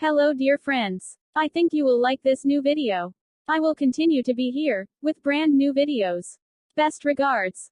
Hello dear friends. I think you will like this new video. I will continue to be here, with brand new videos. Best regards.